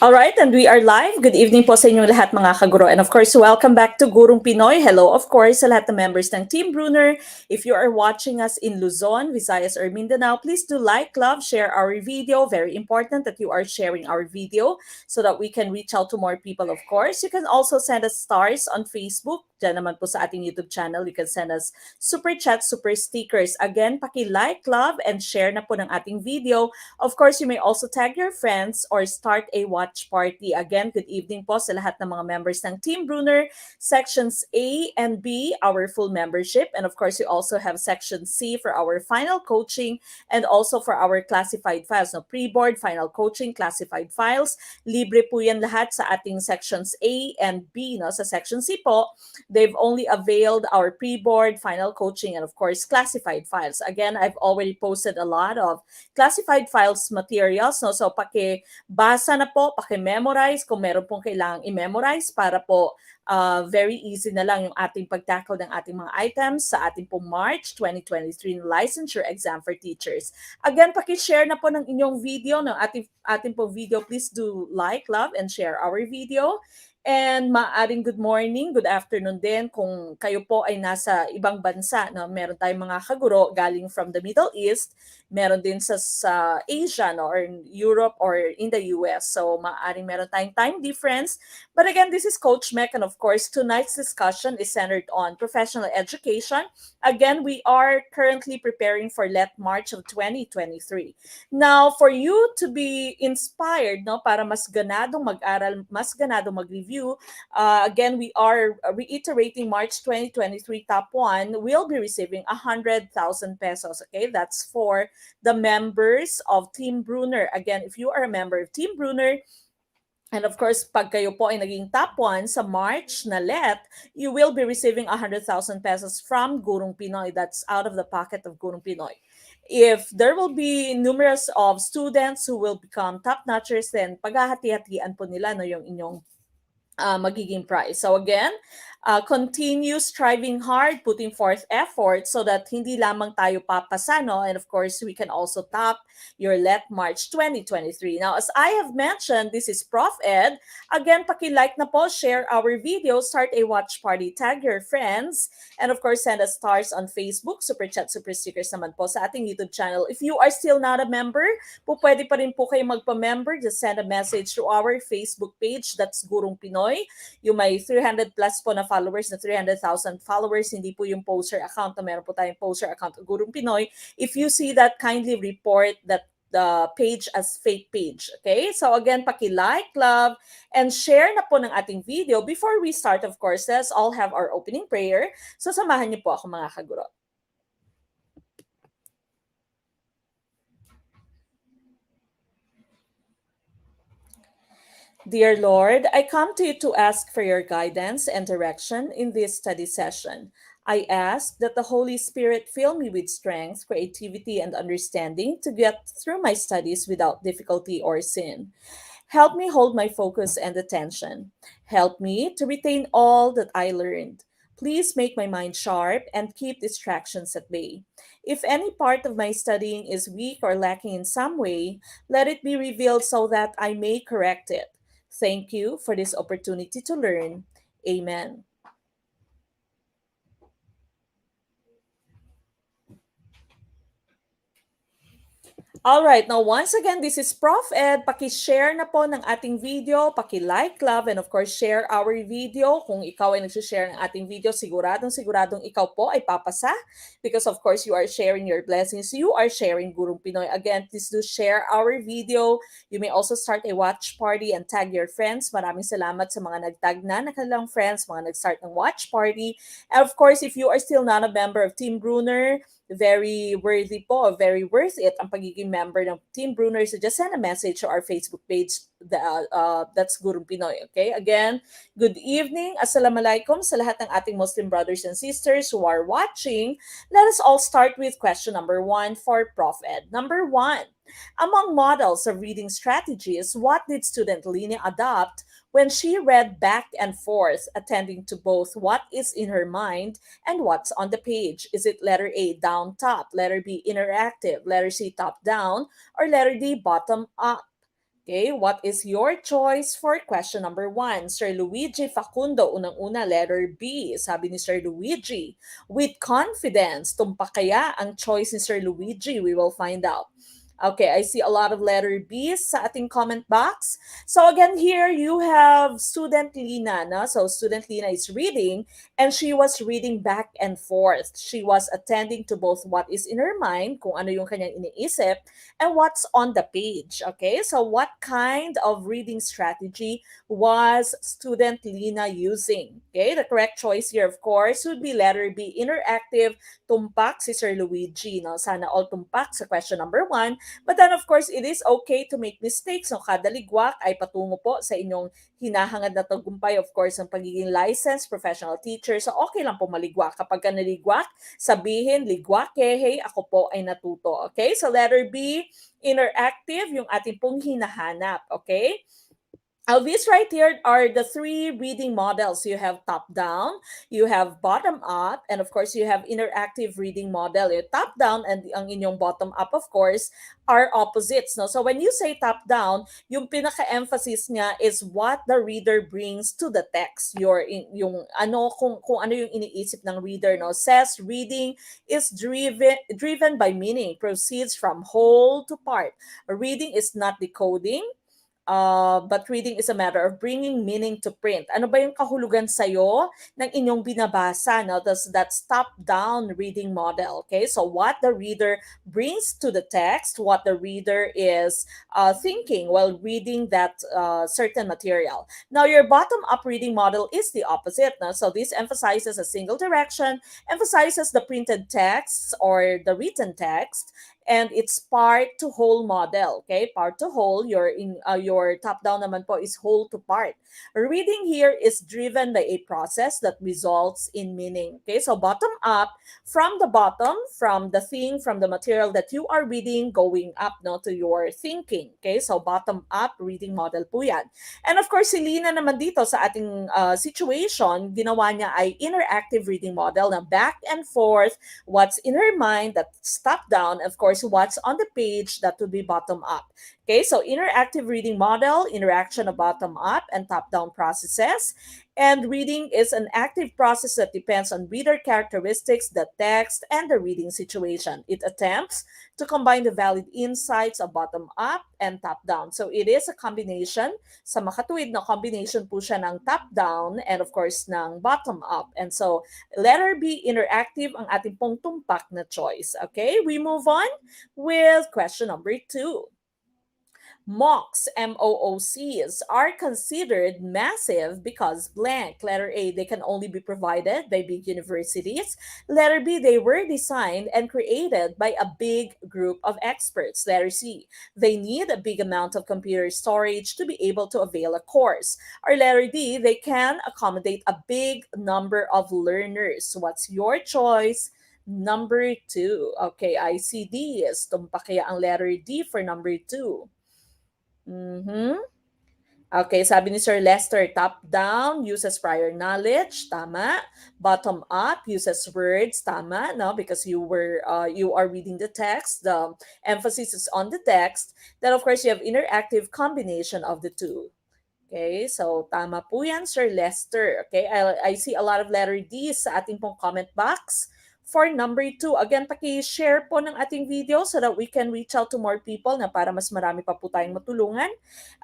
All right, and we are live. Good evening po sa inyong lahat mga kaguro. And of course, welcome back to Gurong Pinoy. Hello, of course, sa lahat ng members ng Team Brunner. If you are watching us in Luzon, Visayas, or Mindanao, please do like, love, share our video. Very important that you are sharing our video so that we can reach out to more people, of course. You can also send us stars on Facebook. Diyan naman po sa ating YouTube channel, you can send us super chat, super stickers. Again, paki-like, love, and share na po ng ating video. Of course, you may also tag your friends or start a watch party. Again, good evening po sa lahat ng mga members ng Team Brunner, Sections A and B, our full membership. And of course, we also have Section C for our final coaching and also for our classified files. No, pre-board, final coaching, classified files. Libre po yan lahat sa ating Sections A and B. No? Sa Section C po, they've only availed our pre-board, final coaching, and of course, classified files. Again, I've already posted a lot of classified files materials. No? So, paki-basa na po, paki-memorize kung meron pong kailangang i-memorize para po very easy na lang yung ating pag-tackle ng ating mga items sa ating pong March 2023 licensure exam for teachers. Again, paki-share na po ng inyong video, ng ating pong video. Please do like, love, and share our video. And maaring good morning, good afternoon din kung kayo po ay nasa ibang bansa. No? Meron tayong mga kaguro galing from the Middle East, meron din sa Asia, no? Or in Europe or in the US. So maaring meron tayong time difference. But again, this is Coach Mech, and of course, tonight's discussion is centered on professional education. Again, we are currently preparing for Let March of 2023. Now, for you to be inspired, no, para mas ganadong mag-aral, mas ganadong mag-review, again, we are reiterating March 2023 Top 1 will be receiving 100,000 pesos. Okay, that's for the members of Team Brunner. Again, if you are a member of Team Brunner, and of course, pag kayo po ay naging top 1 sa March na let, you will be receiving 100,000 pesos from Gurong Pinoy. That's out of the pocket of Gurong Pinoy. If there will be numerous of students who will become top-notchers, then paghahati-hatian po nila no, yung inyong magiging prize. So again, continue striving hard, putting forth effort so that hindi lamang tayo papasa, no? And of course, we can also top your Let March 2023. Now, as I have mentioned, this is Prof. Ed. Again, paki-like na po, share our video, start a watch party, tag your friends, and of course, send us stars on Facebook, super chat, super stickers naman po sa ating YouTube channel. If you are still not a member, pwede pa rin po kayo magpa-member. Just send a message to our Facebook page. That's Gurong Pinoy. Yung may 300 plus po na followers, na 300,000 followers, hindi po yung poster account na meron po tayong poster account of Gurong Pinoy. If you see that, kindly report that the page as fake page. Okay? So again, paki-like, love, and share na po ng ating video. Before we start, of course, let's all have our opening prayer. So samahan niyo po ako mga kaguro. Dear Lord, I come to you to ask for your guidance and direction in this study session. I ask that the Holy Spirit fill me with strength, creativity, and understanding to get through my studies without difficulty or sin. Help me hold my focus and attention. Help me to retain all that I learned. Please make my mind sharp and keep distractions at bay. If any part of my studying is weak or lacking in some way, let it be revealed so that I may correct it. Thank you for this opportunity to learn. Amen. Alright, now once again, this is Prof. Ed. Paki-share na po ng ating video, paki-like, love, and of course, share our video. Kung ikaw ay nag-share ng ating video, siguradong ikaw po ay papasa because of course, you are sharing your blessings. You are sharing Gurong Pinoy. Again, please do share our video. You may also start a watch party and tag your friends. Maraming salamat sa mga nagtag na kanilang friends, mga nag-start ng watch party. And of course, if you are still not a member of Team Brunner, very worthy po, very worth it ang pagiging member ng Team Brunner. So just send a message to our Facebook page, that's Gurong Pinoy. Okay? Again, good evening. Assalamualaikum sa lahat ng ating Muslim brothers and sisters who are watching. Let us all start with question number 1 for Prof. Ed. Number 1. Among models of reading strategies, what did student Lina adopt when she read back and forth, attending to both what is in her mind and what's on the page? Is it letter A, down top, letter B, interactive, letter C, top down, or letter D, bottom up? Okay, what is your choice for question number 1? Sir Luigi Facundo, unang-una, letter B. Sabi ni Sir Luigi, with confidence, tumpak kaya ang choice ni Sir Luigi? We will find out. Okay, I see a lot of letter B's sa ating comment box. So again, here you have student Lina. No? So student Lina is reading and she was reading back and forth. She was attending to both what is in her mind, kung ano yung kanyang iniisip, and what's on the page. Okay, so what kind of reading strategy was student Lina using? Okay, the correct choice here, of course, would be letter B, interactive, tumpak si Sir Luigi. No? Sana all tumpak sa question number 1. But then, of course, it is okay to make mistakes. No? Kada ligwak ay patungo po sa inyong hinahangad na tagumpay, of course, ang pagiging licensed professional teacher. So, okay lang po maligwak. Kapag ka naligwak, sabihin, ligwak, hey, ako po ay natuto. Okay? So, letter B, interactive, yung ating pong hinahanap. Okay? These right here are the 3 reading models. You have top-down, you have bottom-up, and of course, you have interactive reading model. Yung top-down and ang inyong bottom-up, of course, are opposites. No? So when you say top-down, yung pinaka-emphasis niya is what the reader brings to the text. Yung ano, kung ano yung iniisip ng reader. No? Says reading is driven by meaning, proceeds from whole to part. Reading is not decoding, but reading is a matter of bringing meaning to print. Ano ba yung kahulugan sa'yo ng inyong binabasa? No? That's top-down reading model. Okay, so what the reader brings to the text, what the reader is thinking while reading that certain material. Now, your bottom-up reading model is the opposite. No? So this emphasizes a single direction, emphasizes the printed text or the written text, and it's part to whole model. Okay, part to whole. Your top down naman po is whole to part. Reading here is driven by a process that results in meaning. Okay, so bottom up, from the bottom, from the thing, from the material that you are reading, going up, no, to your thinking. Okay, so bottom up reading model po yan. And of course, si Lina naman dito sa ating situation, ginawa niya ay interactive reading model na back and forth, what's in her mind, that's top down, of course, what's on the page, that would be bottom up. Okay, so interactive reading model, interaction of bottom up and top down processes. And reading is an active process that depends on reader characteristics, the text, and the reading situation. It attempts to combine the valid insights of bottom up and top down. So it is a combination, sa makatuwid na combination po siya ng top down and of course ng bottom up. And so letter B, interactive, ang ating pong tumpak na choice. Okay, we move on with question number 2. MOOCs, MOOCs, are considered massive because blank. Letter A, they can only be provided by big universities. Letter B, they were designed and created by a big group of experts. Letter C, they need a big amount of computer storage to be able to avail a course. Or letter D, they can accommodate a big number of learners. What's your choice? Number 2. Okay, I see D. Tumpak kaya ang letter D for number 2. Mhm. Okay, sabi ni Sir Lester, top-down uses prior knowledge, tama. Bottom-up uses words, tama, no? Because you are reading the text, the emphasis is on the text. Then of course you have interactive combination of the two. Okay, so tama po yan, Sir Lester. Okay, I see a lot of letter D sa ating pong comment box. For number 2, again, paki-share po ng ating video so that we can reach out to more people na para mas marami pa po tayong matulungan.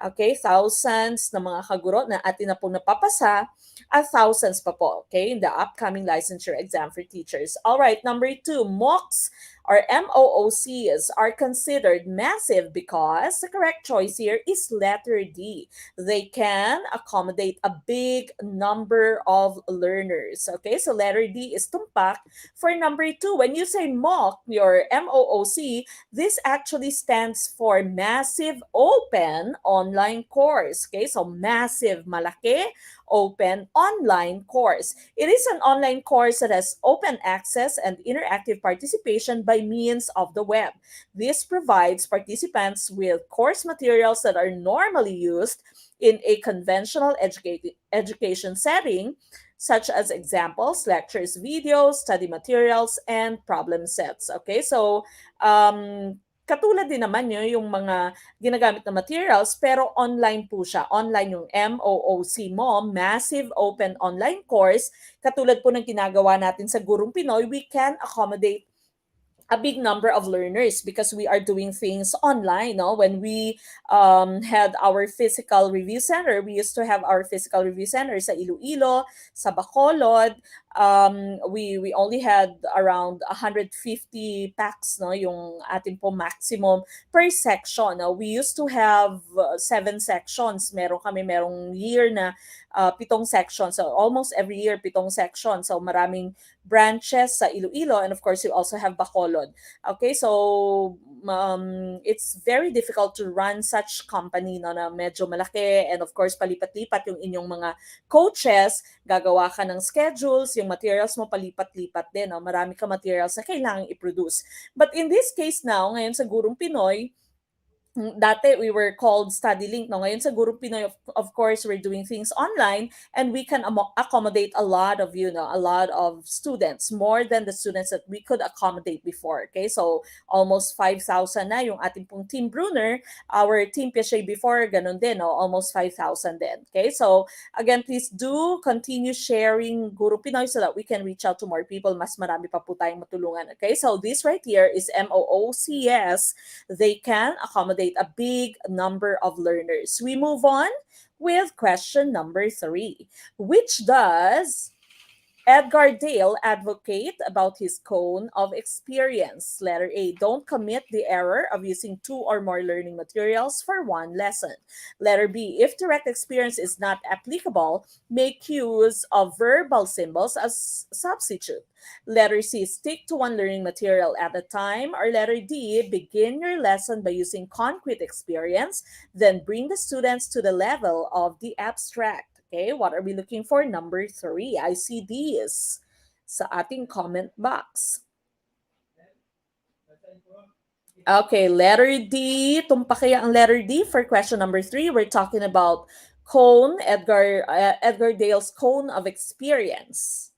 Okay, thousands na mga kaguro na atin na po napapasa at thousands pa po, okay, in the upcoming licensure exam for teachers. All right, number 2, MOOCs or MOOCs are considered massive because the correct choice here is letter D. They can accommodate a big number of learners. Okay, so letter D is tumpak for number 2. When you say MOOC, your MOOC, this actually stands for Massive Open Online Course. Okay, so massive, malaki, open online course. It is an online course that has open access and interactive participation by means of the web. This provides participants with course materials that are normally used in a conventional education setting, such as examples, lectures, videos, study materials, and problem sets. Okay, so katulad din naman yun yung mga ginagamit na materials pero online po siya. Online yung MOOC mo, Massive Open Online Course. Katulad po ng ginagawa natin sa Gurong Pinoy, we can accommodate a big number of learners because we are doing things online. No, when we had our physical review center, we used to have our physical review center sa Iloilo, sa Bacolod. We only had around 150 packs, no, yung ating po maximum per section. No? We used to have 7 sections. Merong year na 7 sections. So almost every year 7 sections. So maraming branches sa Iloilo, and of course you also have Bacolod. Okay, so it's very difficult to run such company, no, na medyo malaki, and of course palipat-lipat yung inyong mga coaches, gagawa ka ng schedules, yung materials mo palipat-lipat din, no? Marami ka materials na kailangang i-produce. But in this case now, ngayon sa Gurong Pinoy, dati we were called Study Link, no? Ngayon sa Group Pinoy, of course, we're doing things online, and we can accommodate a lot of, a lot of students, more than the students that we could accommodate before. Okay, so almost 5,000 na yung ating pong Team Brunner. Our Team Piaget before, ganun din, no? Almost 5,000 din. Okay, so again, please do continue sharing Guru Pinoy so that we can reach out to more people. Mas marami pa po tayong matulungan. Okay, so this right here is MOOCs. They can accommodate a big number of learners. We move on with question number 3. Which does Edgar Dale advocate about his cone of experience? Letter A, don't commit the error of using 2 or more learning materials for one lesson. Letter B, if direct experience is not applicable, make use of verbal symbols as substitute. Letter C, stick to one learning material at a time. Or letter D, begin your lesson by using concrete experience, then bring the students to the level of the abstract. Okay, what are we looking for? Number 3. I see these sa ating comment box. Okay, letter D. Tumpa kaya ang letter D for question number 3. We're talking about cone, Edgar Dale's cone of experience.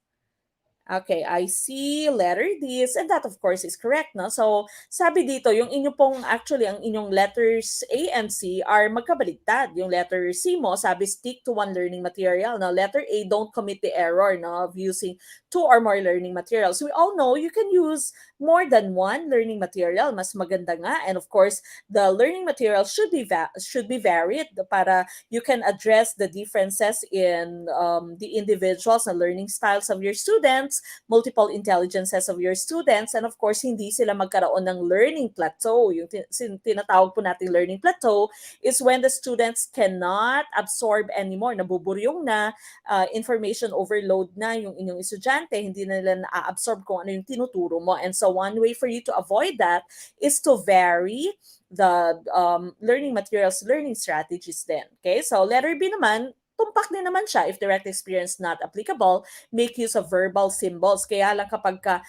Okay, I see letter D, and that of course is correct, no? So, sabi dito, yung inyo pong, actually, ang inyong letters A and C are magkabaligtad. Yung letter C mo, sabi stick to one learning material. Now, letter A, don't commit the error, no, of using 2 or more learning materials. We all know you can use more than one learning material. Mas maganda nga. And of course, the learning material should be varied para you can address the differences in the individuals and learning styles of your students, multiple intelligences of your students, and of course, hindi sila magkaroon ng learning plateau. Yung tinatawag po nating learning plateau is when the students cannot absorb anymore, nabuburyong na, information overload na yung inyong estudyante, hindi na nila na-absorb kung ano yung tinuturo mo. And so one way for you to avoid that is to vary the learning materials, learning strategies then. Okay, so letter B naman, tumpak din naman siya. If direct experience not applicable, make use of verbal symbols. Kaya lang kapag ka,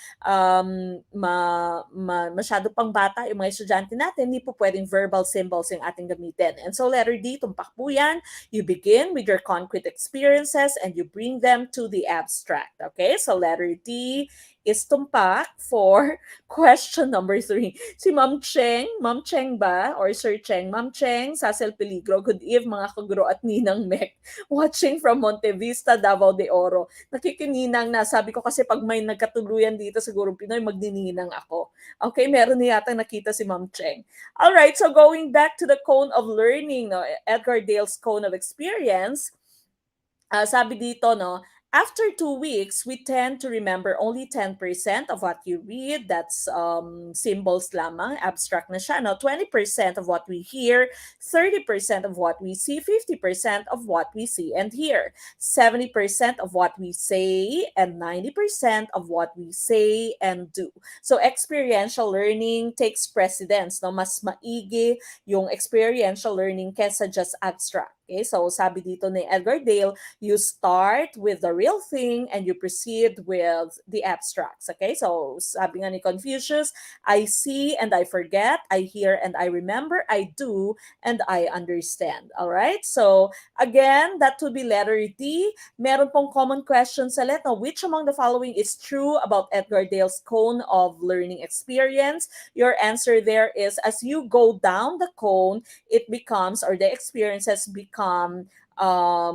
masyado pang bata yung mga estudyante natin, hindi po pwedeng verbal symbols yung ating gamitin. And so letter D, tumpak po yan. You begin with your concrete experiences and you bring them to the abstract. Okay, so letter D is tumpak for question number 3. Si Ma'am Cheng ba? Or Sir Cheng? Ma'am Cheng, Sasel Peligro, good eve mga kaguro at Ninang Mek. Watching from Monte Vista, Davao de Oro. Nakikininang na. Sabi ko kasi pag may nagkatuluyan dito sa Gurong Pinoy, magdininang ako. Okay, meron na yata nakita si Ma'am Cheng. Alright, so going back to the cone of learning, no, Edgar Dale's cone of experience, sabi dito, no, after 2 weeks, we tend to remember only 10% of what you read. That's symbols lamang, abstract na siya. No? 20% of what we hear, 30% of what we see, 50% of what we see and hear, 70% of what we say, and 90% of what we say and do. So experiential learning takes precedence. No? Mas maigi yung experiential learning kesa just abstract. Okay, so sabi dito ni Edgar Dale, you start with the real thing and you proceed with the abstracts. Okay, so sabi nga ni Confucius, I see and I forget, I hear and I remember, I do and I understand. All right, so again, that would be letter D. Meron pong common question sa letter. Which among the following is true about Edgar Dale's cone of learning experience? Your answer there is, as you go down the cone, it becomes, or the experiences become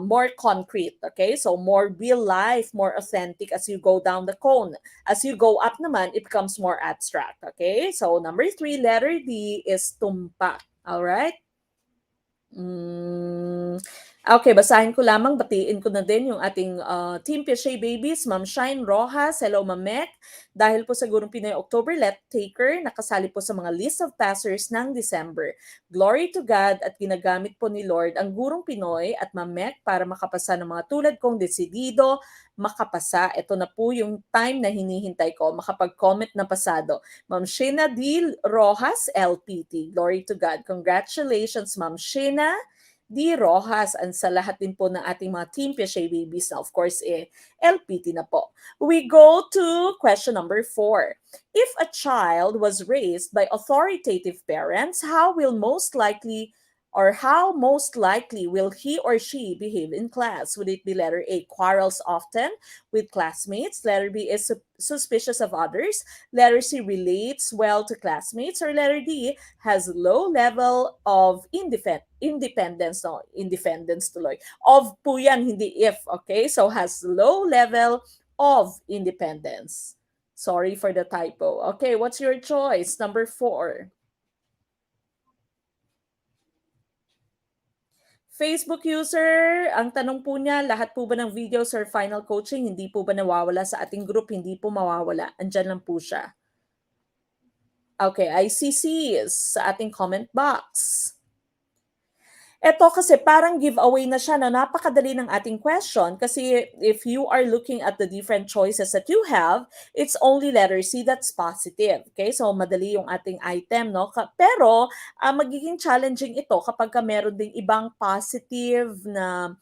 more concrete. Okay, so more real life, more authentic as you go down the cone. As you go up naman, it becomes more abstract. Okay, so number 3, letter D is tumpak. All right. Okay, basahin ko lamang, batiin ko na din yung ating Team Piaget Babies, Ma'am Shine Rojas, hello Ma'am Mek. Dahil po sa Gurong Pinoy October Let Taker, nakasali po sa mga list of passers ng December. Glory to God at ginagamit po ni Lord ang Gurong Pinoy at Ma'am Mek para makapasa ng mga tulad kong desidido, makapasa. Ito na po yung time na hinihintay ko, makapag-comment na pasado. Ma'am Sheena D. Rojas, LPT. Glory to God. Congratulations, Ma'am Sheena D. Rojas, and sa lahat din po ng ating mga Team Piaget Babies na of course LPT na po. We go to question number 4. If a child was raised by authoritative parents, how most likely will he or she behave in class? Would it be letter A, quarrels often with classmates? Letter B is suspicious of others. Letter C, relates well to classmates. Or letter D, has low level of independence. No, independence tuloy. Of po yan, hindi if. Okay? So, has low level of independence. Sorry for the typo. Okay, what's your choice? Number 4. Facebook user, ang tanong po niya, lahat po ba ng videos or final coaching hindi po ba nawawala sa ating group? Hindi po mawawala. Andyan lang po siya. Okay, ICCs sa ating comment box. Eto kasi parang giveaway na siya na napakadali ng ating question kasi if you are looking at the different choices that you have, it's only letter C that's positive. Okay? So madali yung ating item, no? Pero magiging challenging ito kapag meron ding ibang positive na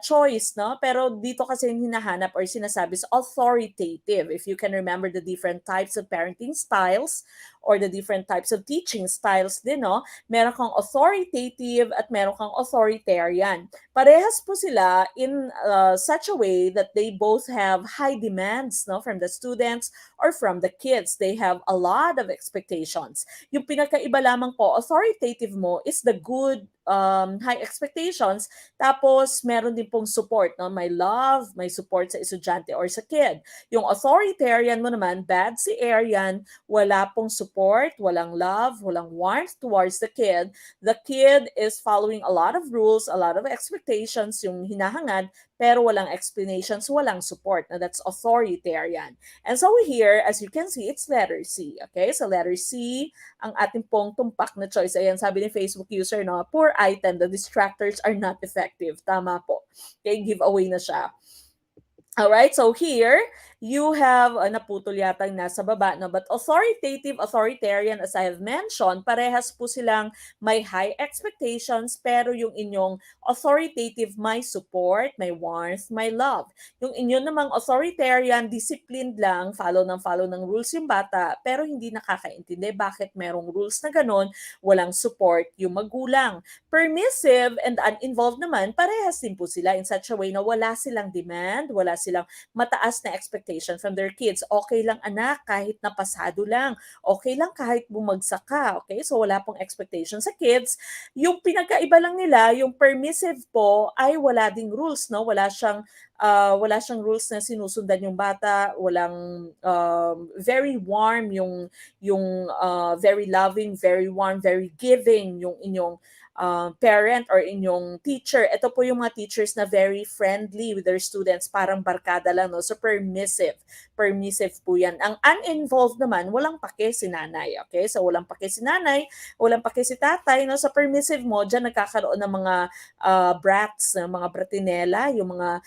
choice, no? Pero dito kasi yung hinahanap or sinasabi is authoritative. If you can remember the different types of parenting styles or the different types of teaching styles din, no? Meron kang authoritative at meron kang authoritarian. Parehas po sila in such a way that they both have high demands, no, from the students or from the kids. They have a lot of expectations. Yung pinakaiba lamang po, authoritative mo is the good high expectations. Tapos meron din pong support, no? May love, may support sa estudyante or sa kid. Yung authoritarian mo naman, bad si Arian, wala pong support, walang love, walang warmth towards the kid. The kid is following a lot of rules, a lot of expectations, yung hinahangad, pero walang explanations, walang support. Now, that's authoritarian. And so here, as you can see, it's letter C. Okay, so letter C, ang ating pong tumpak na choice. Ayan, sabi ni Facebook user, no, poor item, the distractors are not effective. Tama po. Okay, giveaway na siya. Alright, so here, you have, naputol yata yung nasa baba, no? But authoritative, authoritarian, as I have mentioned, parehas po silang may high expectations, pero yung inyong authoritative may support, may warmth, may love. Yung inyong namang authoritarian, disciplined lang, follow ng rules yung bata, pero hindi nakakaintindi bakit merong rules na ganun, walang support yung magulang. Permissive and uninvolved naman, parehas din po sila in such a way na wala silang demand, wala silang mataas na expectation from their kids. Okay lang anak, kahit napasado lang. Okay lang kahit bumagsak ka. Okay? So wala pong expectation sa kids. Yung pinagkaiba lang nila, yung permissive po ay wala ding rules, no? Wala siyang rules na sinusundan yung bata, walang very warm yung very loving, very warm, very giving yung inyong parent or inyong teacher. Ito po yung mga teachers na very friendly with their students, parang barkada lang, no? So permissive. Permissive po yan. Ang uninvolved naman, walang pake si nanay. Okay? So walang pake si nanay, walang pake si tatay. No? Sa permissive mo, dyan nagkakaroon ng mga brats, mga bratinela, yung mga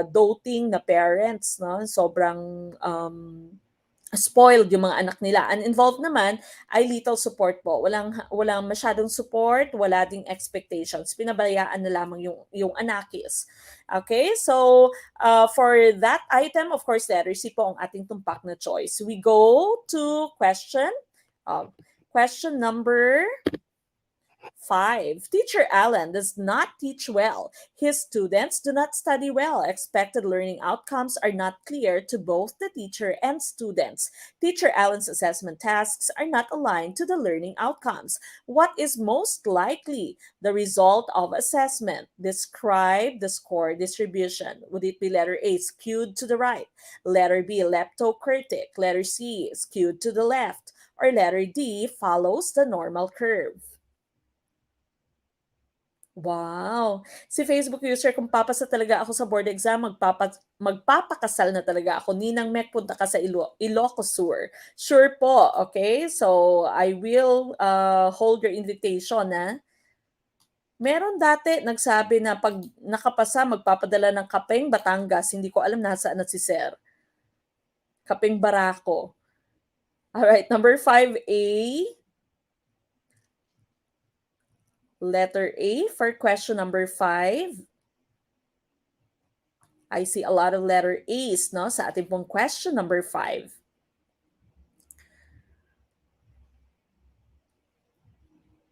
doting na parents. No? Sobrang spoiled yung mga anak nila. Uninvolved naman ay little support po. Walang masyadong support, wala ding expectations. Pinabayaan na lamang yung anakis. Okay? So, for that item, of course, letter C po ang ating tumpak na choice. We go to uh, question number 5. Teacher Allen does not teach well. His students do not study well. Expected learning outcomes are not clear to both the teacher and students. Teacher Allen's assessment tasks are not aligned to the learning outcomes. What is most likely the result of assessment? Describe the score distribution. Would it be letter A, skewed to the right? Letter B, leptokurtic? Letter C, skewed to the left? Or letter D, follows the normal curve? Wow! Si Facebook user, kung papasa talaga ako sa board exam, magpapakasal na talaga ako. Ninang Mek, punta ka sa Ilocos Sur. Sure po, okay? So, I will hold your invitation, ha? Meron dati nagsabi na pag nakapasa, magpapadala ng kapeng Batangas. Hindi ko alam nasaan na si Sir. Kapeng Barako. Alright, number 5A. Letter A for question number 5. I see a lot of letter A's, no, sa ating pong question number 5.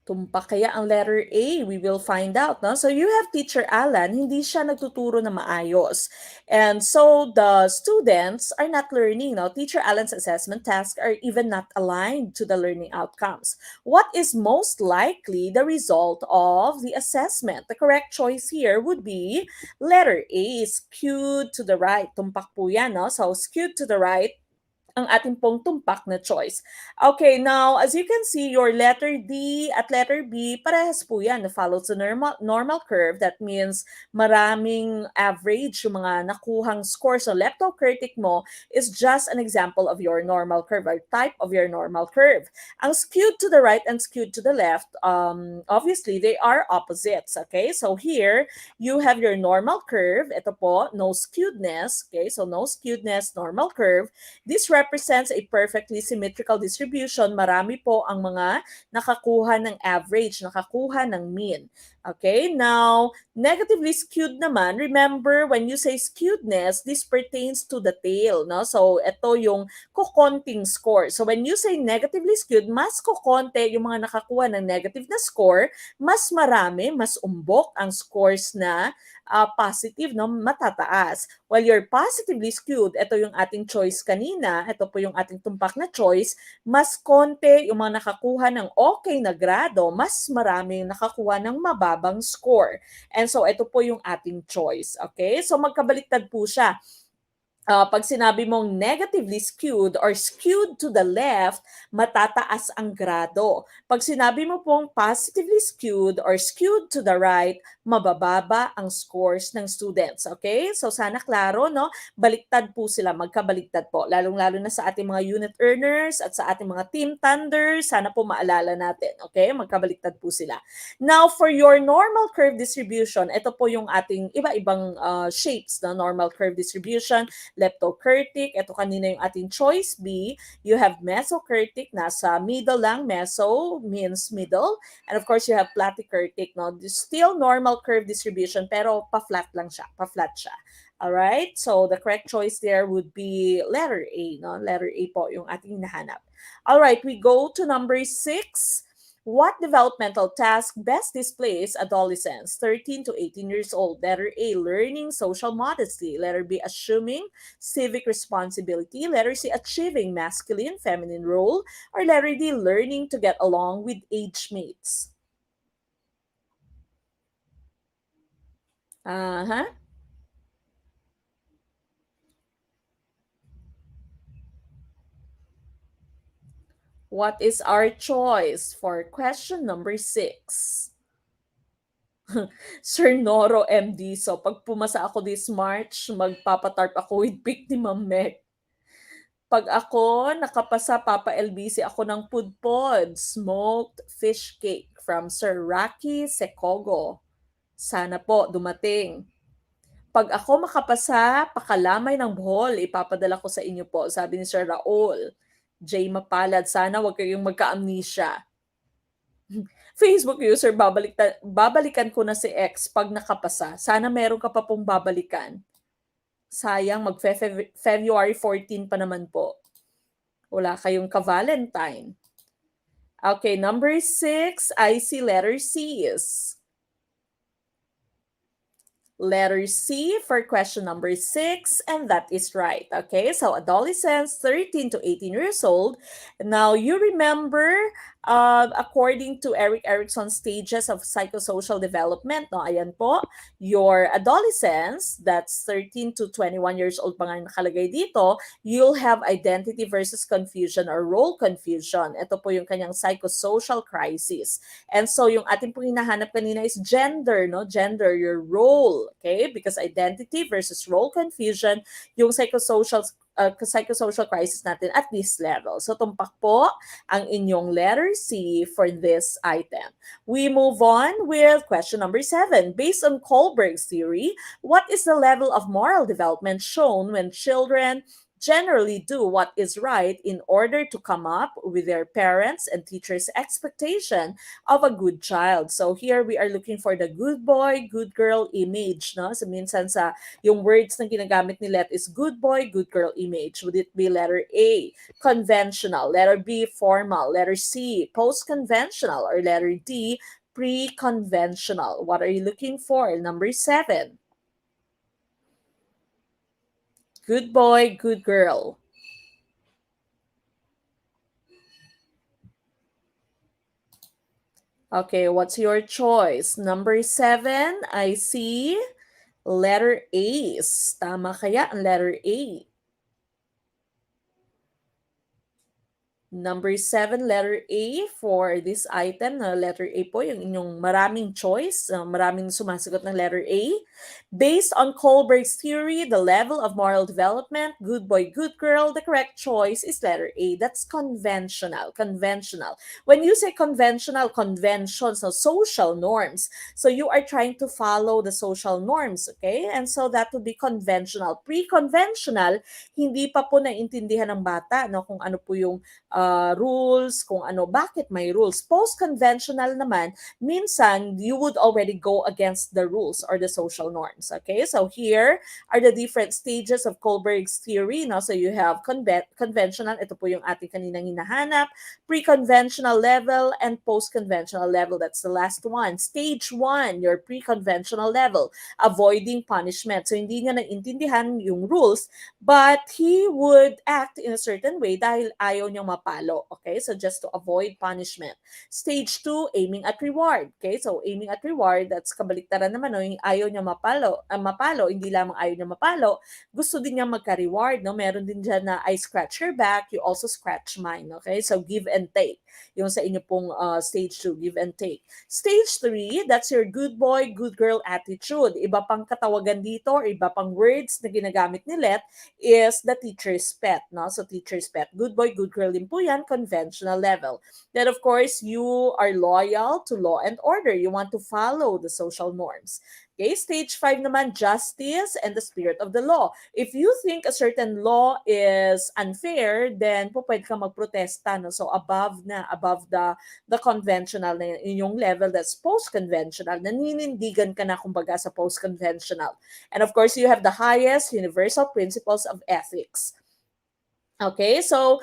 Tumpak kaya ang letter A? We will find out, no? So you have Teacher Alan, hindi siya nagtuturo na maayos. And so the students are not learning, no? Teacher Alan's assessment tasks are even not aligned to the learning outcomes. What is most likely the result of the assessment? The correct choice here would be letter A, skewed to the right. Tumpak po yan, no? So skewed to the right ang ating pong tumpak na choice. Okay, now, as you can see, your letter D at letter B, parehas po yan. Follows the normal curve. That means maraming average yung mga nakuhang score. So, leptokurtic mo is just an example of your normal curve or type of your normal curve. Ang skewed to the right and skewed to the left, obviously, they are opposites. Okay, so here, you have your normal curve. Ito po, no skewedness. Okay, so no skewedness, normal curve. This represents a perfectly symmetrical distribution. Marami po ang mga nakakuha ng average, nakakuha ng mean. Okay, now, negatively skewed naman, remember, when you say skewedness, this pertains to the tail, no? So, ito yung kukonting score. So, when you say negatively skewed, mas kukonte yung mga nakakuha ng negative na score, mas marami, mas umbok ang scores na positive, no? Matataas. While you're positively skewed, ito yung ating choice kanina, ito po yung ating tumpak na choice, mas konti yung mga nakakuha ng okay na grado, mas marami yung nakakuha ng mababang score. And so, ito po yung ating choice. Okay? So, magkabaliktad po siya. Pag sinabi mong negatively skewed or skewed to the left, matataas ang grado. Pag sinabi mo pong positively skewed or skewed to the right, mabababa ang scores ng students. Okay? So sana klaro, no? Baliktad po sila, magkabaliktad po. Lalong-lalo na sa ating mga unit earners at sa ating mga team thunders, sana po maalala natin. Okay? Magkabaliktad po sila. Now, for your normal curve distribution, ito po yung ating iba-ibang shapes na normal curve distribution. Leptokurtic, ito kanina yung ating choice B. You have mesokurtic, nasa middle lang. Meso means middle. And of course, you have platykurtic, no? Still normal curve distribution, pero pa-flat lang siya. Pa-flat siya. Alright? So, the correct choice there would be letter A, no? Letter A po yung ating nahanap. Alright, we go to number 6. What developmental task best displays adolescents 13 to 18 years old? Letter A, learning social modesty. Letter B, assuming civic responsibility. Letter C, achieving masculine, feminine role. Or letter D, learning to get along with age mates. Uh-huh. What is our choice for question number 6? Sir Noro MD. So, pag pumasa ako this March, magpapatarp ako with pick ni Ma'am Meg. Pag ako nakapasa, papa-LBC ako ng Pudpod, smoked fish cake from Sir Rocky Secogo. Sana po dumating. Pag ako makapasa, pakalamay ng buhol, ipapadala ko sa inyo po, sabi ni Sir Raul. J. Mapalad, sana wag kayong magka-amnesia. Facebook user, babalikan ko na si X pag nakapasa. Sana meron ka pa pong babalikan. Sayang, February 14 pa naman po. Wala kayong ka-Valentine. Okay, number 6, I see letter C's. Letter C for question number 6, and that is right. Okay, so adolescents, 13 to 18 years old. Now, you remember, according to Eric Erickson's stages of psychosocial development, no, ayan po, your adolescence, that's 13 to 21 years old pa nga nakalagay dito, you'll have identity versus confusion or role confusion. Ito po yung kanyang psychosocial crisis. And so yung ating pong hinahanap kanina is gender, no? Gender, your role, okay? Because identity versus role confusion, yung psychosocial crisis natin at this level. So tumpak po ang inyong letter C for this item. We move on with question number 7. Based on Kohlberg's theory, what is the level of moral development shown when children generally do what is right in order to come up with their parents' and teachers' expectation of a good child? So here we are looking for the good boy, good girl image, no? So minsan sa yung words na ginagamit ni Let is good boy, good girl image. Would it be letter A, conventional, letter B, formal, letter C, post-conventional, or letter D, pre-conventional? What are you looking for? Number 7. Good boy, good girl. Okay, what's your choice? Number 7, I see letter A's. Tama kaya ang letter A? Number 7, letter A for this item. Na letter A po, yung inyong maraming choice, maraming sumasagot ng letter A. Based on Kohlberg's theory, the level of moral development, good boy, good girl, the correct choice is letter A. That's conventional, conventional. When you say conventional, conventions, so social norms. So you are trying to follow the social norms, okay? And so that would be conventional. Pre-conventional, hindi pa po naintindihan ng bata, no, kung ano po yung rules, kung ano, bakit may rules. Post-conventional naman, minsan, you would already go against the rules or the social norms. Okay, so here are the different stages of Kohlberg's theory. No? So you have conventional, ito po yung ating kaninang hinahanap, pre-conventional level, and post-conventional level. That's the last one. Stage 1, your pre-conventional level, avoiding punishment. So hindi niya naintindihan yung rules, but he would act in a certain way dahil ayaw niyang mapalo. Okay, so just to avoid punishment. Stage 2, aiming at reward. Okay, so aiming at reward, that's kabaliktaran naman, no? Ayaw niya mapalo, hindi lamang ayaw niya mapalo, gusto din niya magka-reward, no? Meron din dyan na I scratch your back, you also scratch mine. Okay, so give and take. Yung sa inyo pong stage 2, give and take. Stage 3, that's your good boy, good girl attitude. Iba pang katawagan dito, or iba pang words na ginagamit ni Let is the teacher's pet, no? So teacher's pet, good boy, good girl din po yan, conventional level. Then of course, you are loyal to law and order. You want to follow the social norms. Okay, stage 5 naman, justice and the spirit of the law. If you think a certain law is unfair, then po pwede ka magprotesta, no? So above the conventional na yung level, that's post-conventional. Naninindigan ka na kumbaga sa post-conventional. And of course, you have the highest universal principles of ethics. Okay, so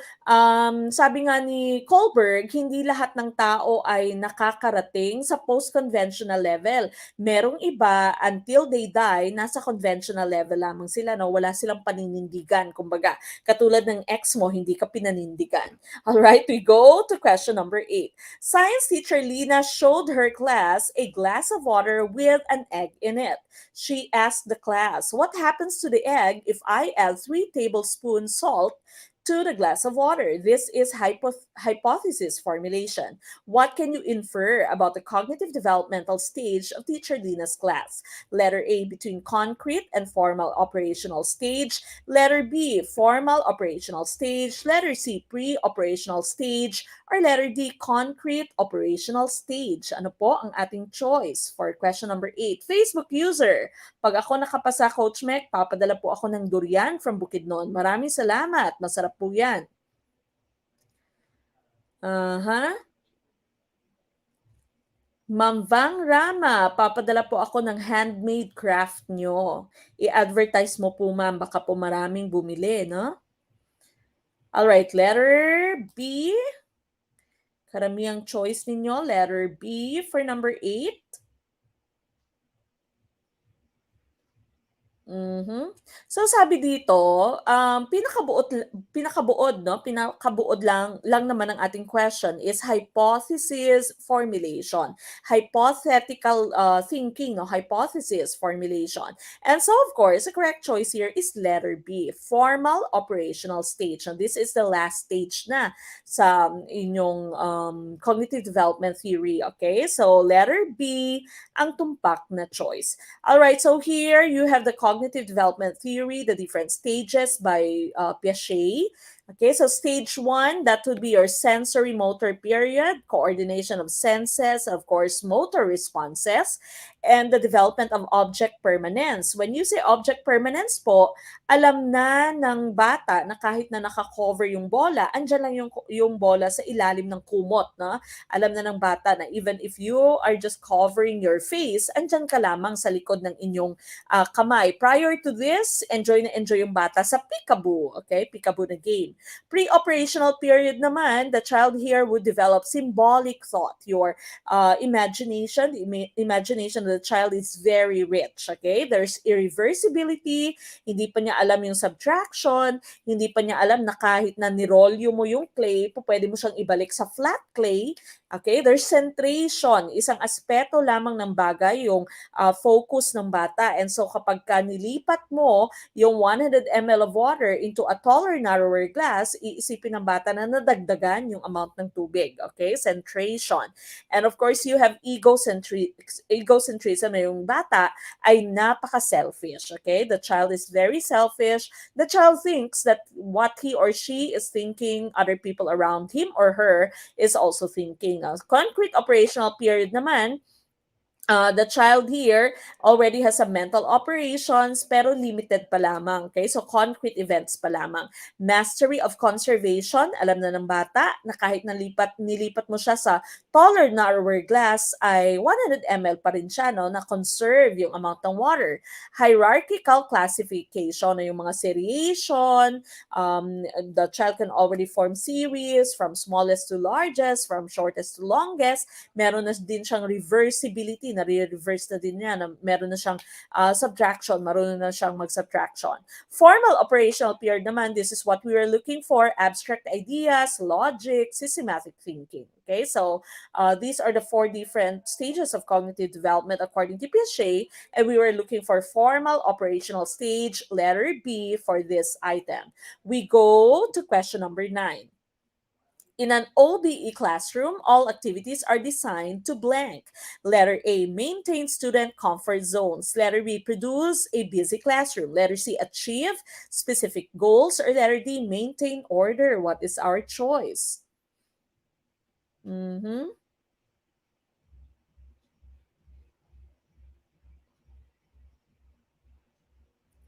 sabi nga ni Kohlberg, hindi lahat ng tao ay nakakarating sa post-conventional level. Merong iba, until they die, nasa conventional level lamang sila, no? Wala silang paninindigan, kumbaga. Katulad ng ex mo, hindi ka pinanindigan. Alright, we go to question number 8. Science teacher Lina showed her class a glass of water with an egg in it. She asked the class, what happens to the egg if I add 3 tablespoons salt to the glass of water? This is hypothesis formulation. What can you infer about the cognitive developmental stage of teacher Lina's class? Letter A, between concrete and formal operational stage. Letter B, formal operational stage. Letter C, pre-operational stage. or letter D, concrete operational stage? Ano po ang ating choice for question number 8? Facebook user, pag ako nakapasa, Coach Mek, papadala po ako ng durian from Bukidnon. Maraming salamat. Masarap po yan. Aha. Ma'am Vang Rama, papadala po ako ng handmade craft nyo. I-advertise mo po ma'am, baka po maraming bumili, no? Alright, letter B. Karamihang choice ninyo, letter B for number 8. Mhm. So sabi dito, pinakabuod lang naman ang ating question is hypothesis formulation. Hypothetical thinking, no? Hypothesis formulation. And so of course, the correct choice here is letter B, formal operational stage. And this is the last stage na sa inyong cognitive development theory, okay? So letter B ang tumpak na choice. All right, so here you have the cognitive development theory, the different stages by Piaget. Okay, so stage 1, that would be your sensory motor period, coordination of senses, of course, motor responses, and the development of object permanence. When you say object permanence po, alam na ng bata na kahit na naka-cover yung bola, andyan lang yung bola sa ilalim ng kumot, no? Alam na ng bata na even if you are just covering your face, andyan ka lamang sa likod ng inyong kamay. Prior to this, enjoy na enjoy yung bata sa peekaboo, okay? Peekaboo na game. Pre-operational period naman, the child here would develop symbolic thought. Your imagination, the imagination of the child is very rich, okay? There's irreversibility, hindi pa niya alam yung subtraction, hindi pa niya alam na kahit na nirolyo mo yung clay, pwede mo siyang ibalik sa flat clay. Okay, there's centration, isang aspeto lamang ng bagay, yung focus ng bata. And so kapag nilipat mo yung 100 ml of water into a taller, narrower glass, iisipin ng bata na nadagdagan yung amount ng tubig. Okay, centration. And of course, you have egocentrism na yung bata ay napaka-selfish. Okay, the child is very selfish. The child thinks that what he or she is thinking, other people around him or her is also thinking. Concrete operational period naman, the child here already has a mental operations pero limited pa lamang. Okay? So concrete events pa lamang. Mastery of conservation, alam na ng bata na kahit nilipat mo siya sa taller, narrower glass ay 100 ml pa rin siya, no, na conserve yung amount ng water. Hierarchical classification na yung mga seriation, the child can already form series from smallest to largest, from shortest to longest. Meron na din siyang reversibility, na-reverse na din niya, meron na siyang subtraction, marunong na siyang mag-subtraction. Formal operational period naman, this is what we are looking for, abstract ideas, logic, systematic thinking. Okay, so these are the 4 different stages of cognitive development according to Piaget, and we were looking for formal operational stage, letter B for this item. We go to question number 9. In an OBE classroom, all activities are designed to blank. Letter A, maintain student comfort zones. Letter B, produce a busy classroom. Letter C, achieve specific goals. Or letter D, maintain order. What is our choice? Mm-hmm.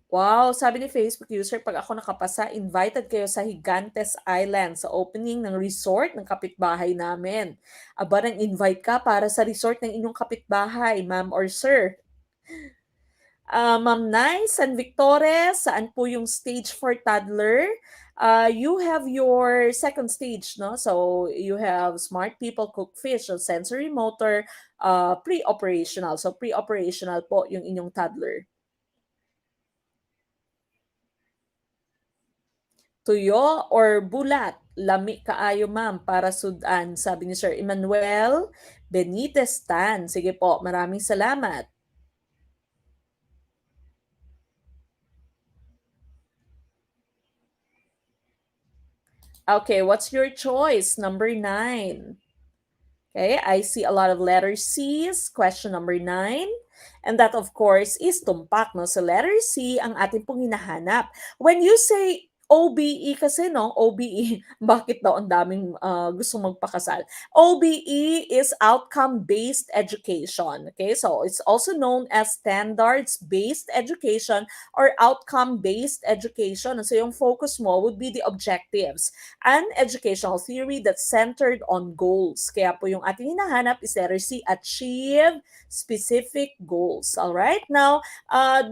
Wow, sabi ni Facebook user, pag ako nakapasa, invited kayo sa Gigantes Island sa opening ng resort ng kapitbahay namin. Aba, nang invite ka para sa resort ng inyong kapitbahay, ma'am or sir. Ma'am Nai, San Victores, saan po yung stage for toddler? You have your second stage, no? So you have smart people, cook fish, so sensory motor, pre-operational. So pre-operational po yung inyong toddler. Tuyo or bulat? Lami kaayo ma'am para sudan, sabi ni Sir Emmanuel Benitez Tan. Sige po, maraming salamat. Okay, what's your choice? Number 9. Okay, I see a lot of letter C's. Question number 9. And that of course is tumpak, no? So letter C ang ating pong hinahanap. When you say OBE kasi 'no, OBE bakit daw ang daming, gustong magpakasal? OBE is outcome-based education, okay? So, it's also known as standards-based education or outcome-based education. So, yung focus mo would be the objectives. An educational theory that's centered on goals. Kaya po yung ating hinahanap is letter C, achieve specific goals. All right? Now,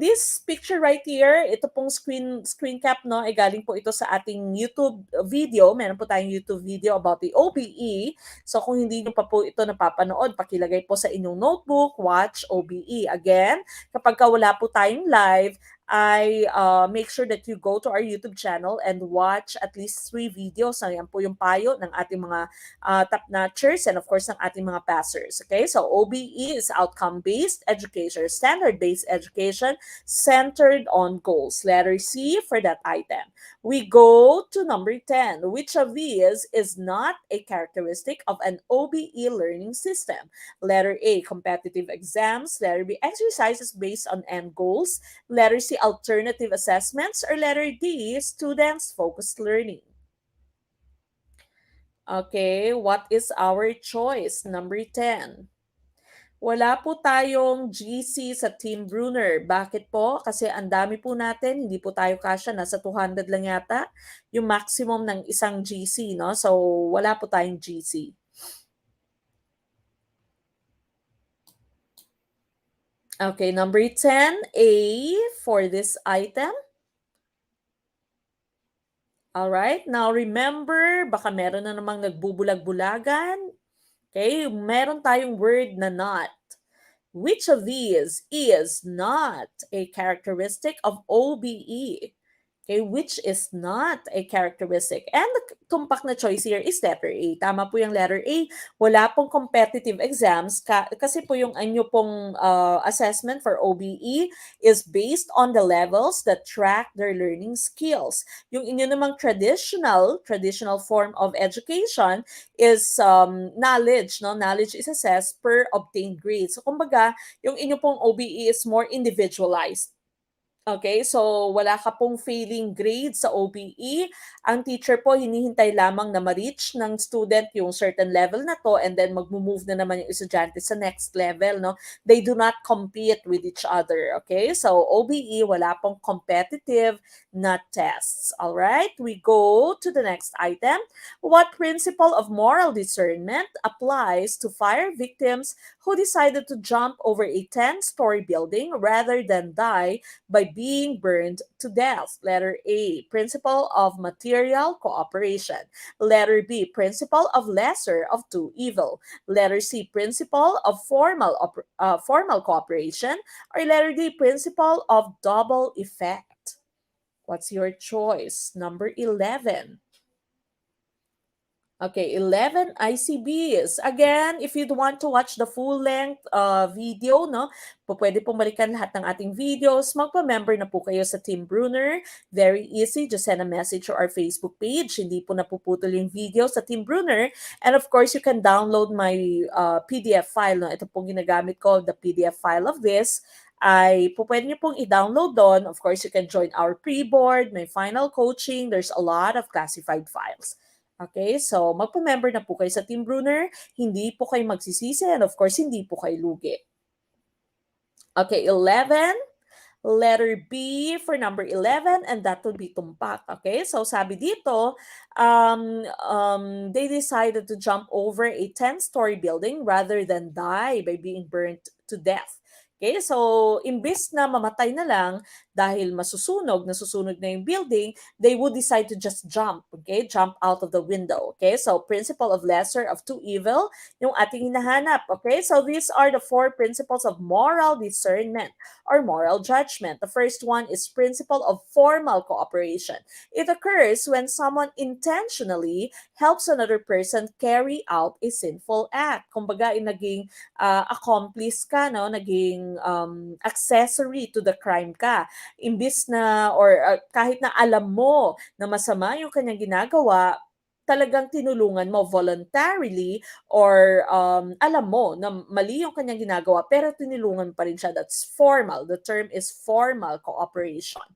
this picture right here, ito pong screen cap, no, ay galing po ito sa ating YouTube video. Meron po tayong YouTube video about the OBE. So kung hindi nyo pa po ito napapanood, pakilagay po sa inyong notebook, watch OBE. Again, kapag wala po tayong live, I make sure that you go to our YouTube channel and watch at least 3 videos. Yan po yung payo ng ating mga top-notchers and of course ng ating mga passers. Okay, so OBE is outcome-based education, standard-based education centered on goals. Letter C for that item. We go to number 10. Which of these is not a characteristic of an OBE learning system? Letter A, competitive exams. Letter B, exercises based on end goals. Letter C, alternative assessments. Or letter D, students-focused learning. Okay, what is our choice? Number 10. Wala po tayong GC sa Team Brunner. Bakit po? Kasi ang dami po natin, hindi po tayo kasya, nasa 200 lang yata yung maximum ng isang GC, no? So, wala po tayong GC. Okay, number 10, A for this item. Alright, now remember, baka meron na namang nagbubulag-bulagan. Okay, meron tayong word na not. Which of these is not a characteristic of OBE? Okay, which is not a characteristic. And the tumpak na choice here is letter A. Tama po yung letter A. Wala pong competitive exams kasi po yung anyo pong assessment for OBE is based on the levels that track their learning skills. Yung inyo namang traditional form of education is knowledge, no? Knowledge is assessed per obtained grades. So kumbaga, yung inyo pong OBE is more individualized. Okay, so wala ka pong failing grade sa OBE. Ang teacher po hinihintay lamang na ma-reach ng student yung certain level na to and then mag-move na naman yung estudyante sa next level, no? They do not compete with each other, okay? So OBE, wala pong competitive na tests. All right, we go to the next item. What principle of moral discernment applies to fire victims who decided to jump over a 10-story building rather than die by being burned to death? Letter A, principle of material cooperation. Letter B, principle of lesser of two evil. Letter C, principle of formal cooperation. Or letter D, principle of double effect. What's your choice? Number 11. Okay, 11 ICBs. Again, if you'd want to watch the full-length video, no, pwede pong balikan lahat ng ating videos. Magpa-member na po kayo sa Team Brunner. Very easy. Just send a message to our Facebook page. Hindi po napuputol yung video sa Team Brunner. And of course, you can download my PDF file. No? Ito pong ginagamit ko, the PDF file of this. Ay pwede nyo pong i-download doon. Of course, you can join our pre-board, my final coaching. There's a lot of classified files. Okay, so magpa-member na po kayo sa Team Brunner, hindi po kayo magsisisi and of course, hindi po kayo lugi. Okay, 11. Letter B for number 11 and that would be tumpak. Okay, so sabi dito, they decided to jump over a 10-story building rather than die by being burnt to death. Okay, so imbis na mamatay na lang dahil nasusunog na yung building, they would decide to just jump, okay? Jump out of the window, okay? So principle of lesser of two evil, yung ating hinahanap, okay? So these are the 4 principles of moral discernment or moral judgment. The first one is principle of formal cooperation. It occurs when someone intentionally helps another person carry out a sinful act. Kumbaga, naging accomplice ka, no? Naging accessory to the crime ka. Imbis na, or kahit na alam mo na masama yung kanyang ginagawa, talagang tinulungan mo voluntarily or alam mo na mali yung kanyang ginagawa pero tinulungan pa rin siya. That's formal. The term is formal cooperation.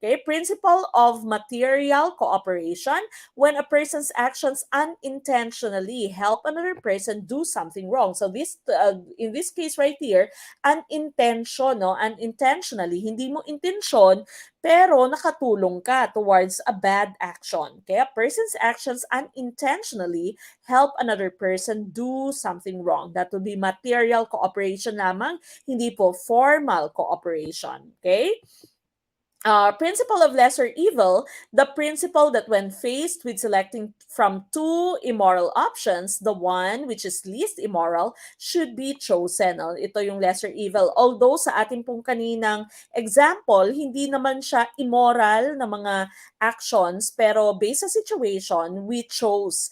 Okay, principle of material cooperation, when a person's actions unintentionally help another person do something wrong. So this in this case right here, unintention, no, unintentionally, hindi mo intensyon pero nakatulong ka towards a bad action. Okay, a person's actions unintentionally help another person do something wrong. That would be material cooperation lamang, hindi po formal cooperation. Okay? Principle of lesser evil, the principle that when faced with selecting from two immoral options, the one which is least immoral should be chosen. No? Ito yung lesser evil. Although sa ating pong kaninang example, hindi naman siya immoral na mga actions, pero based sa situation, we chose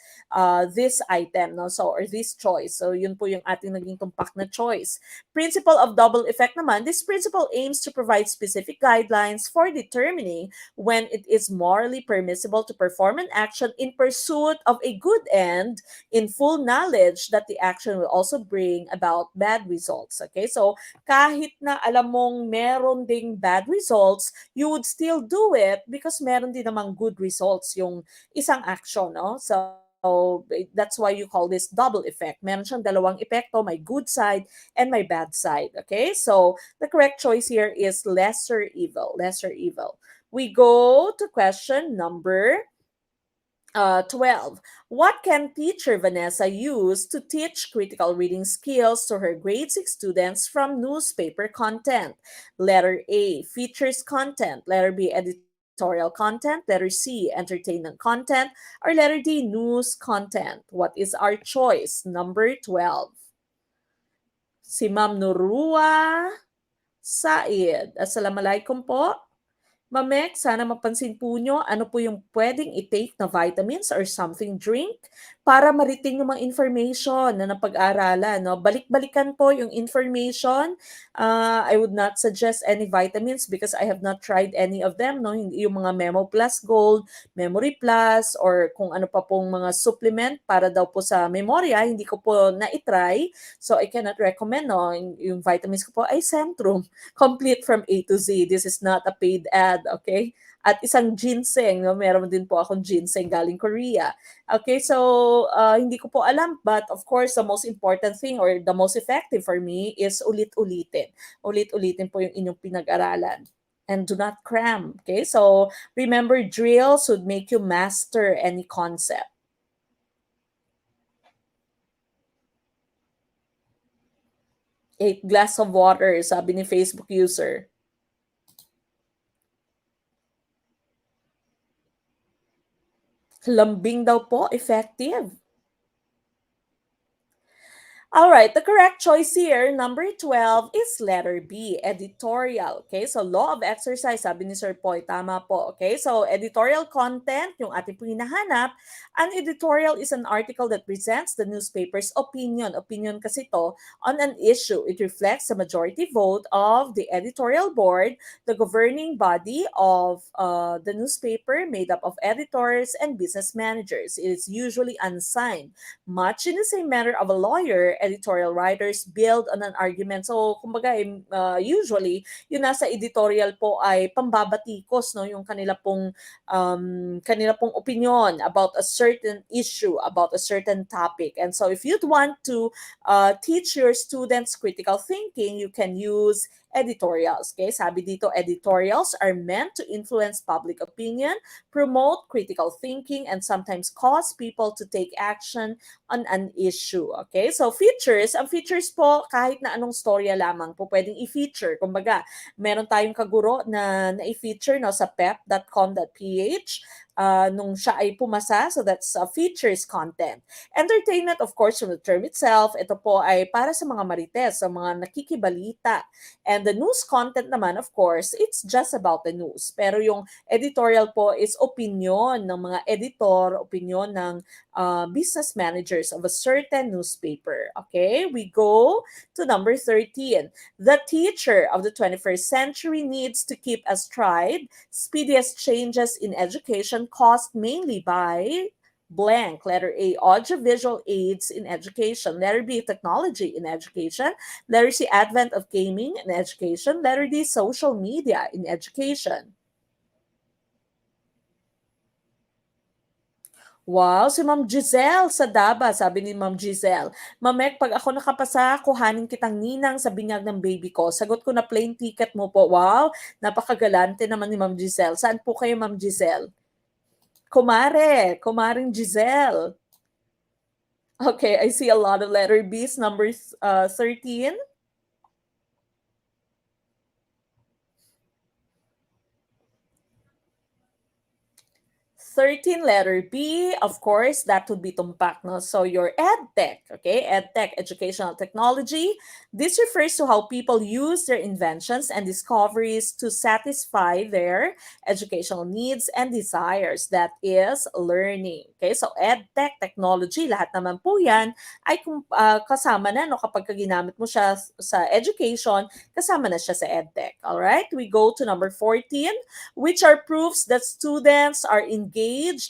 this item, no? So, or this choice. So, yun po yung ating naging tumpak na choice. Principle of double effect naman, this principle aims to provide specific guidelines for determining when it is morally permissible to perform an action in pursuit of a good end, in full knowledge that the action will also bring about bad results. Okay, so kahit na alam mong meron ding bad results, you would still do it because meron din namang good results yung isang action, no? So that's why you call this double effect. Meron siyang dalawang epekto, my good side and my bad side. Okay, so the correct choice here is lesser evil. Lesser evil. We go to question number 12. What can teacher Vanessa use to teach critical reading skills to her grade 6 students from newspaper content? Letter A, features content. Letter B, editorial content. Letter C, entertainment content. Or letter D, news content. What is our choice? Number 12. Si Ma'am Nurua Said. Assalamualaikum po. Mamek, sana mapansin po nyo ano po yung pwedeng i-take na vitamins or something drink para mariting yung mga information na napag-aralan. No? Balik-balikan po yung information. I would not suggest any vitamins because I have not tried any of them. No? Yung mga Memo Plus Gold, Memory Plus, or kung ano pa pong mga supplement para daw po sa memorya, hindi ko po na-try. So I cannot recommend. No? Yung vitamins ko po ay Centrum. Complete from A to Z. This is not a paid ad, okay? At isang ginseng, no? Meron din po akong ginseng galing Korea. Okay, so hindi ko po alam, but of course, the most important thing or the most effective for me is ulit-ulitin. Ulit-ulitin po yung inyong pinag-aralan. And do not cram, okay? So remember, drills would make you master any concept. Eight glass of water, sabi ni Facebook user. Lambing daw po, effective. All right, the correct choice here, number 12, is letter B, editorial. Okay, so law of exercise, sabi ni Sir Poy, tama po. Okay, so editorial content, yung ating po hinahanap. An editorial is an article that presents the newspaper's opinion. Opinion kasi to on an issue. It reflects the majority vote of the editorial board, the governing body of the newspaper made up of editors and business managers. It is usually unsigned. Much in the same manner of a lawyer, editorial writers build on an argument. So, kumbaga, usually, yung nasa editorial po ay pambabatikos, no? Yung kanila pong opinion about a certain issue, about a certain topic. And so, if you'd want to teach your students critical thinking, you can use editorials. Okay? Sabi dito, editorials are meant to influence public opinion, promote critical thinking, and sometimes cause people to take action on an issue. Okay? So, features. Ang features po, kahit na anong storya lamang po pwedeng i-feature. Kumbaga, meron tayong kaguro na i-feature no, sa pep.com.ph nung siya ay pumasa. So, that's features content. Entertainment, of course, from the term itself, ito po ay para sa mga marites, sa mga nakikibalita. And the news content naman, of course, it's just about the news. Pero yung editorial po is opinion ng mga editor, opinion ng business managers of a certain newspaper. Okay, we go to number 13. The teacher of the 21st century needs to keep astride speediest changes in education caused mainly by blank. Letter A, audiovisual aids in education. Letter B, technology in education. Letter C, advent of gaming in education. Letter D, social media in education. Wow, si Ma'am Giselle sa Daba, sabi ni Ma'am Giselle. Mamek, pag ako nakapasa, kuhanin kitang ninang sa binyag ng baby ko. Sagot ko na plane ticket mo po. Wow, napakagalante naman ni Ma'am Giselle. Saan po kayo, Ma'am Giselle? Kumaring Giselle. Okay, I see a lot of letter B's, number 13. 13 letter B, of course, that would be tumpak, no? So your EdTech, okay? EdTech, educational technology. This refers to how people use their inventions and discoveries to satisfy their educational needs and desires. That is learning. Okay? So EdTech, technology, lahat naman po yan ay kasama na, no? Kapag ginamit mo siya sa education, kasama na siya sa EdTech. Alright? We go to number 14, which are proofs that students are engaged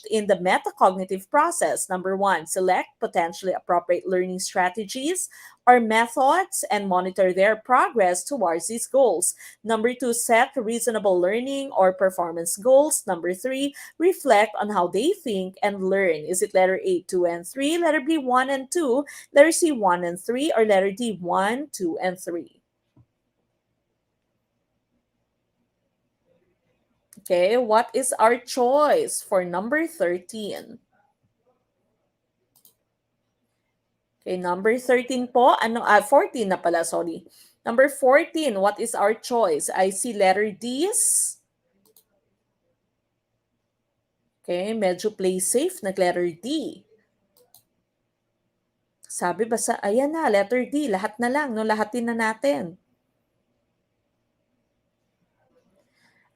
in the metacognitive process. Number one, select potentially appropriate learning strategies or methods and monitor their progress towards these goals. Number two, set reasonable learning or performance goals. Number three, reflect on how they think and learn. Is it letter A, 2, and 3, letter B, 1 and 2, letter C, 1 and 3, or letter D, 1, 2, and 3? Okay, what is our choice for number 13? Okay, number 13 po, 14 na pala, sorry. Number 14, what is our choice? I see letter D's. Okay, medyo play safe, nag-letter D. Sabi ba sa, ayan na, letter D, lahat na lang, no, lahatin na natin.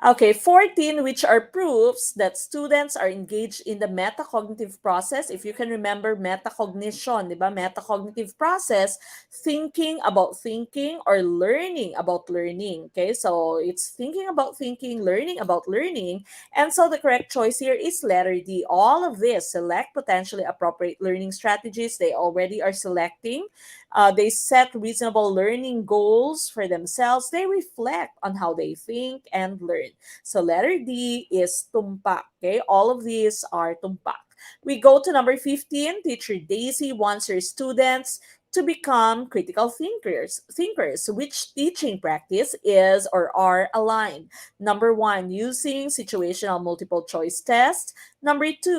Okay, 14, which are proofs that students are engaged in the metacognitive process. If you can remember metacognition, di ba? Metacognitive process, thinking about thinking or learning about learning. Okay, so it's thinking about thinking, learning about learning. And so the correct choice here is letter D. All of this, select potentially appropriate learning strategies. They already are selecting. They set reasonable learning goals for themselves. They reflect on how they think and learn. So letter D is tumpak. Okay, all of these are tumpak. We go to number 15. Teacher Daisy wants her students to become critical thinkers. Which teaching practice is or are aligned? Number one, using situational multiple choice test. Number two,